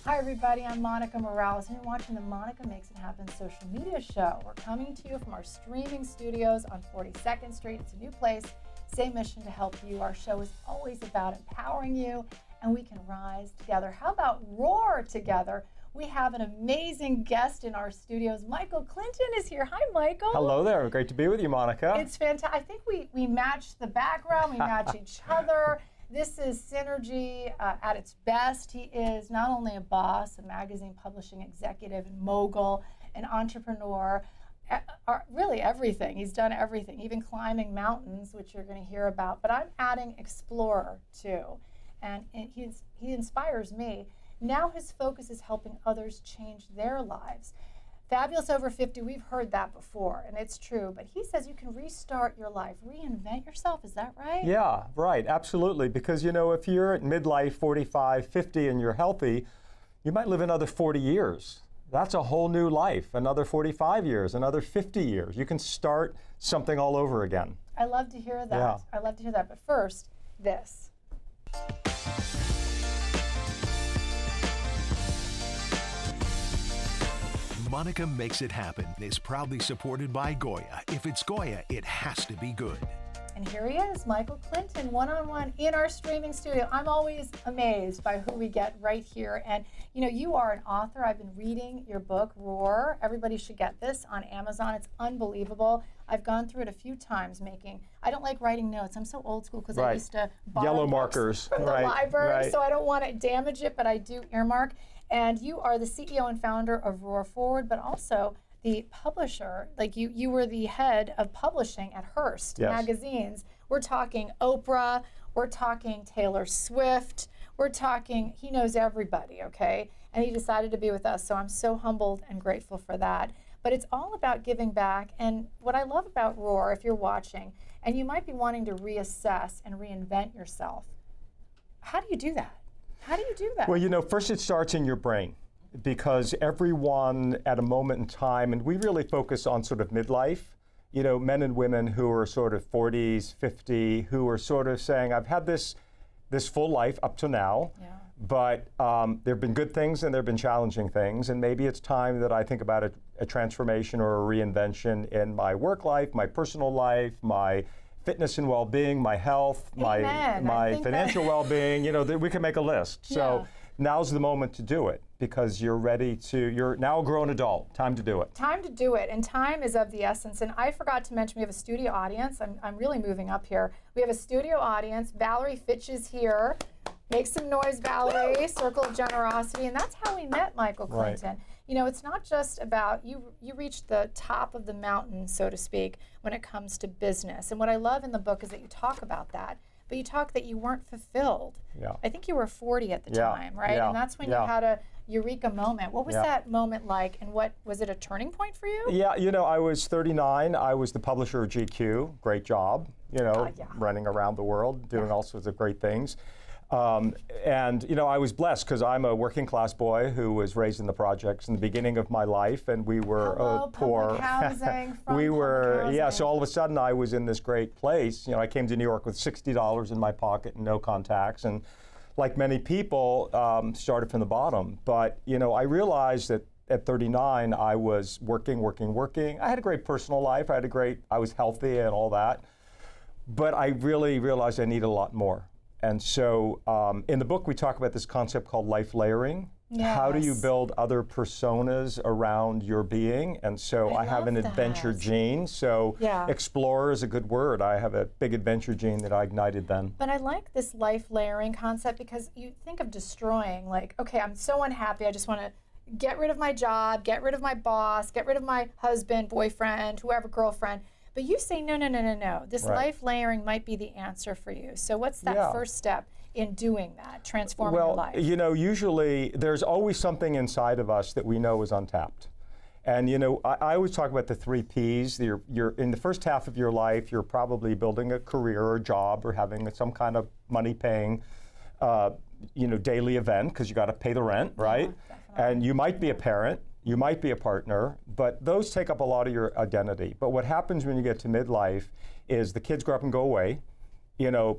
Hi everybody, I'm Monica Morales and you're watching the Monica Makes It Happen social media show. We're coming to you from our streaming studios on 42nd Street. It's a new place, same mission to help you. Our show is always about empowering you and we can rise together. How about roar together? We have an amazing guest in our studios. Michael Clinton is here. Hi, Michael. Hello there. Great to be with you, Monica. It's fantastic. I think we match the background. We match each other. This is synergy at its best. He is not only a boss, a magazine publishing executive and mogul, an entrepreneur, really everything. He's done everything, even climbing mountains, which you're going to hear about. But I'm adding explorer too, and he inspires me. Now his focus is helping others change their lives. Fabulous over 50, we've heard that before, and it's true, but he says you can restart your life, reinvent yourself, is that right? Yeah, right, absolutely, because if you're at midlife, 45, 50, and you're healthy, you might live another 40 years. That's a whole new life, another 45 years, another 50 years. You can start something all over again. I love to hear that. Yeah. I love to hear that, but first, this. Monica Makes It Happen is proudly supported by Goya. If it's Goya, it has to be good. And here he is, Michael Clinton, one-on-one in our streaming studio. I'm always amazed by who we get right here. And you are an author. I've been reading your book, Roar. Everybody should get this on Amazon. It's unbelievable. I've gone through it a few times I don't like writing notes. I'm so old school because I used to borrow yellow books markers from the library, right. So I don't want to damage it, but I do earmark. And you are the CEO and founder of Roar Forward, but also the publisher. Like you were the head of publishing at Hearst Magazines. We're talking Oprah, we're talking Taylor Swift, we're talking, he knows everybody, okay? And he decided to be with us, so I'm so humbled and grateful for that. But it's all about giving back, and what I love about Roar, if you're watching, and you might be wanting to reassess and reinvent yourself, how do you do that? How do you do that? Well, first it starts in your brain, because everyone at a moment in time, and we really focus on sort of midlife, men and women who are sort of 40s, 50, who are sort of saying, I've had this full life up to now, but there have been good things and there have been challenging things, and maybe it's time that I think about a transformation or a reinvention in my work life, my personal life, my fitness and well-being, my health, my financial well-being, we can make a list. So now's the moment to do it because you're now a grown adult. Time to do it. Time to do it, and time is of the essence. And I forgot to mention we have a studio audience. I'm really moving up here. We have a studio audience. Valerie Fitch is here. Make some noise, Valerie. Circle of generosity. And that's how we met Michael Clinton. Right. It's not just about, you reached the top of the mountain, so to speak, when it comes to business. And what I love in the book is that you talk about that, but you talk that you weren't fulfilled. Yeah. I think you were 40 at the time, right? Yeah. And that's when you had a eureka moment. What was that moment like, and was it a turning point for you? Yeah, I was 39. I was the publisher of GQ. Great job, running around the world, doing all sorts of great things. And I was blessed because I'm a working class boy who was raised in the projects in the beginning of my life, and we were poor. Housing, So all of a sudden I was in this great place. I came to New York with $60 in my pocket and no contacts, and like many people, started from the bottom. But I realized that at 39 I was working. I had a great personal life. I was healthy and all that. But I really realized I needed a lot more. And so in the book, we talk about this concept called life layering. Yes. How do you build other personas around your being? And so I have an adventure gene. So explorer is a good word. I have a big adventure gene that I ignited then. But I like this life layering concept because you think of destroying, like, okay, I'm so unhappy. I just want to get rid of my job, get rid of my boss, get rid of my husband, boyfriend, whoever, girlfriend. But you say, no. This life layering might be the answer for you. So what's that first step in doing that, transforming your life? Usually there's always something inside of us that we know is untapped. And I always talk about the 3 Ps. You're in the first half of your life, you're probably building a career or a job or having some kind of money-paying, daily event because you got to pay the rent, right? And you might be a parent. You might be a partner, but those take up a lot of your identity. But what happens when you get to midlife is the kids grow up and go away.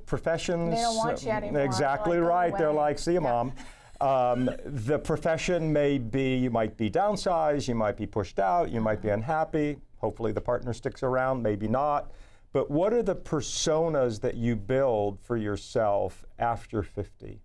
Professions. They don't want you anymore. Exactly right. They're like, see you, Mom. The profession may be, you might be downsized, you might be pushed out, you might be unhappy. Hopefully the partner sticks around, maybe not. But what are the personas that you build for yourself after 50?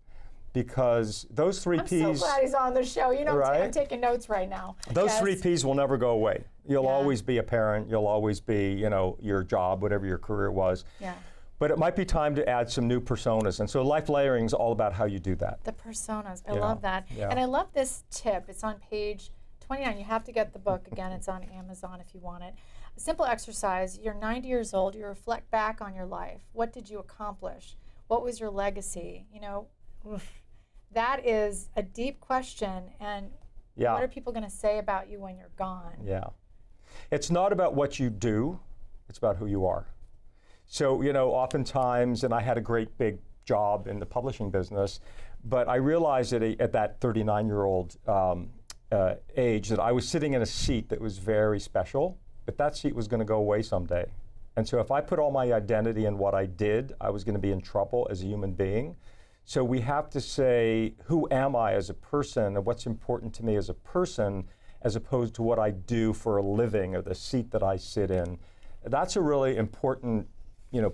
Because those three Ps. I'm so glad he's on the show. You know, Right? I'm taking notes right now. Those Yes. 3 Ps will never go away. You'll Yeah. always be a parent. You'll always be, your job, whatever your career was. Yeah. But it might be time to add some new personas. And so life layering is all about how you do that. The personas. I Yeah. love that. Yeah. And I love this tip. It's on page 29. You have to get the book. Again, it's on Amazon if you want it. A simple exercise. You're 90 years old. You reflect back on your life. What did you accomplish? What was your legacy? That is a deep question. And Yeah. what are people going to say about you when you're gone? Yeah. It's not about what you do, it's about who you are. So, oftentimes, and I had a great big job in the publishing business, but I realized at that 39-year-old age that I was sitting in a seat that was very special, but that seat was going to go away someday. And so if I put all my identity in what I did, I was going to be in trouble as a human being. So we have to say, who am I as a person and what's important to me as a person, as opposed to what I do for a living or the seat that I sit in. That's a really important,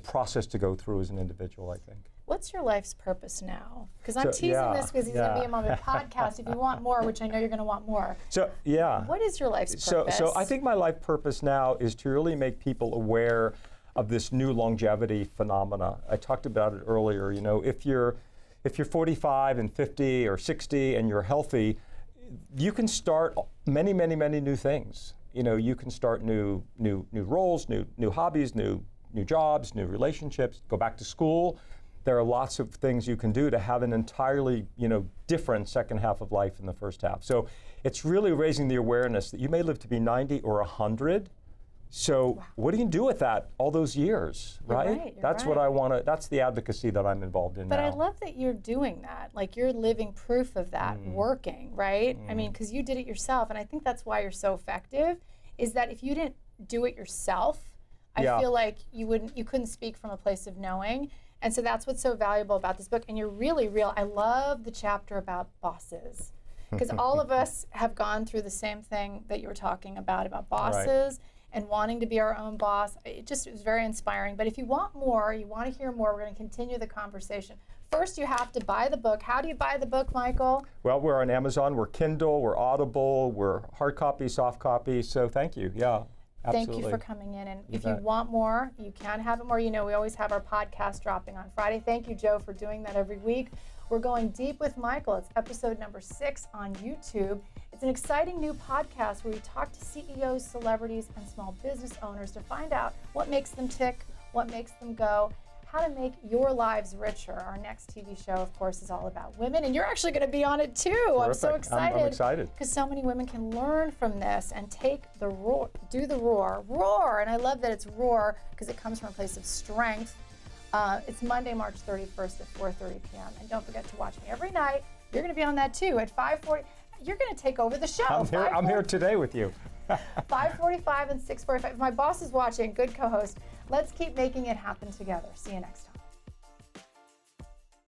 process to go through as an individual, I think. What's your life's purpose now? Because I'm So, teasing yeah, this because he's going to yeah. be on my podcast. If you want more, which I know you're going to want more. So, yeah. What is your life's purpose? So I think my life purpose now is to really make people aware of this new longevity phenomena. I talked about it earlier. If you're 45 and 50 or 60 and you're healthy, you can start many, many, many new things. You can start new roles, new hobbies, new jobs, new relationships, go back to school. There are lots of things you can do to have an entirely, different second half of life in the first half. So it's really raising the awareness that you may live to be 90 or 100. So what do you do with that all those years, right? You're That's what right. I want to, that's the advocacy that I'm involved in But now. I love that you're doing that. Like you're living proof of that working, right? I mean, because you did it yourself. And I think that's why you're so effective, is that if you didn't do it yourself, I Yeah. feel like you couldn't speak from a place of knowing. And so that's what's so valuable about this book. And you're really real. I love the chapter about bosses. Because all of us have gone through the same thing that you were talking about bosses and wanting to be our own boss. It was very inspiring. But if you want more, you want to hear more, we're going to continue the conversation. First, you have to buy the book. How do you buy the book, Michael? Well, we're on Amazon, we're Kindle, we're Audible, we're hard copy, soft copy. So thank you. Yeah, absolutely. Thank you for coming in. And You if you bet. want more, you can have it more. We always have our podcast dropping on Friday. Thank you, Joe, for doing that every week. We're going deep with Michael. It's episode number 6 on YouTube. It's an exciting new podcast where we talk to CEOs, celebrities, and small business owners to find out what makes them tick, what makes them go, how to make your lives richer. Our next TV show, of course, is all about women, and you're actually going to be on it too. I'm so Terrific. excited. I'm excited. Because so many women can learn from this and take the roar, do the roar. And I love that it's roar because it comes from a place of strength. It's Monday, March 31st at 4:30 p.m. And don't forget to watch me every night. You're going to be on that too at 5:40. You're going to take over the show. I'm here today with you. 5:45 and 6:45. If my boss is watching, good co-host. Let's keep making it happen together. See you next time.